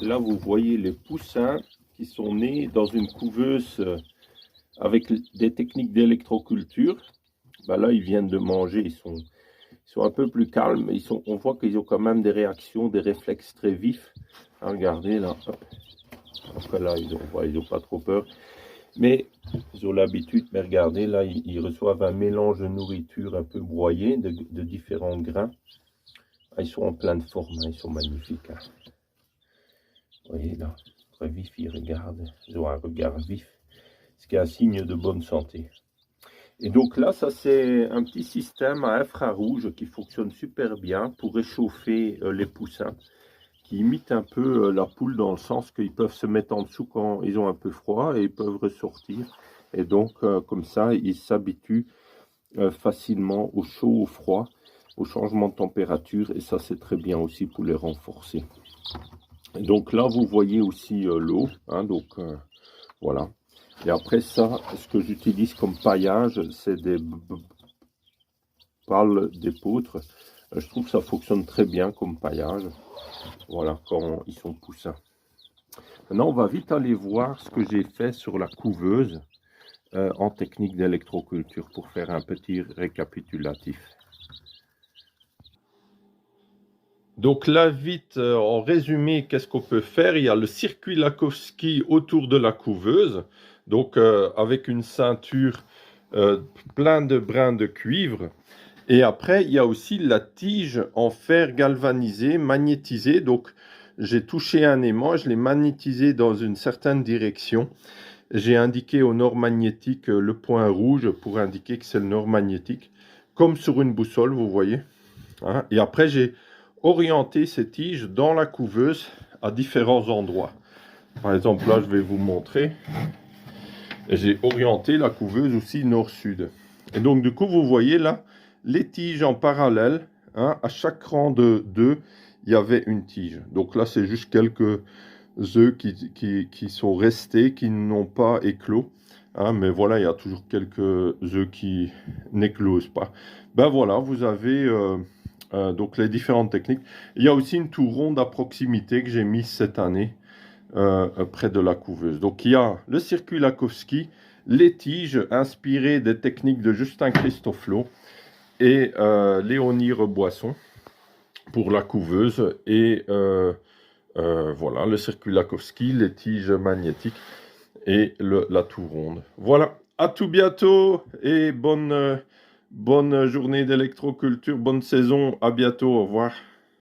Là, vous voyez les poussins qui sont nés dans une couveuse avec des techniques d'électroculture. Ben là, ils viennent de manger, ils sont un peu plus calmes, mais on voit qu'ils ont quand même des réactions, des réflexes très vifs. Ah, regardez là, hop. Après là, ils ont pas trop peur. Mais ils ont l'habitude, mais regardez, là, ils reçoivent un mélange de nourriture un peu broyé, de différents grains. Ah, ils sont en pleine forme, hein, ils sont magnifiques. Hein. Vous voyez là, très vif, ils regardent, ils ont un regard vif, ce qui est un signe de bonne santé. Et donc là, ça c'est un petit système à infrarouge qui fonctionne super bien pour réchauffer les poussins, qui imite un peu la poule dans le sens qu'ils peuvent se mettre en dessous quand ils ont un peu froid et ils peuvent ressortir. Et donc, comme ça, ils s'habituent facilement au chaud, au froid, au changement de température. Et ça, c'est très bien aussi pour les renforcer. Et donc là, vous voyez aussi l'eau. Hein, donc, voilà. Et après ça, ce que j'utilise comme paillage, c'est des pales d'épeautre. Je trouve que ça fonctionne très bien comme paillage. Voilà, quand ils sont poussins. Maintenant, on va vite aller voir ce que j'ai fait sur la couveuse en technique d'électroculture pour faire un petit récapitulatif. Donc là, vite, en résumé, qu'est-ce qu'on peut faire? Il y a le circuit Lakowski autour de la couveuse, donc avec une ceinture plein de brins de cuivre. Et après, il y a aussi la tige en fer galvanisé, magnétisé. Donc, j'ai touché un aimant, je l'ai magnétisé dans une certaine direction. J'ai indiqué au nord magnétique le point rouge pour indiquer que c'est le nord magnétique, comme sur une boussole, vous voyez. Hein. Et après, j'ai orienté ces tiges dans la couveuse à différents endroits. Par exemple, là, je vais vous montrer. J'ai orienté la couveuse aussi nord-sud. Et donc, du coup, vous voyez là, les tiges en parallèle, hein, à chaque rang de 2, il y avait une tige. Donc là, c'est juste quelques œufs qui sont restés, qui n'ont pas éclos. Hein, mais voilà, il y a toujours quelques œufs qui n'éclosent pas. Ben voilà, vous avez donc les différentes techniques. Il y a aussi une tour ronde à proximité que j'ai mise cette année près de la couveuse. Donc il y a le circuit Lakowski, les tiges inspirées des techniques de Justin Christoflo et Léonie Reboisson pour la couveuse et voilà, le circuit Lakowski, les tiges magnétiques et la tour ronde. Voilà, à tout bientôt et bonne journée d'électroculture, bonne saison, à bientôt, au revoir.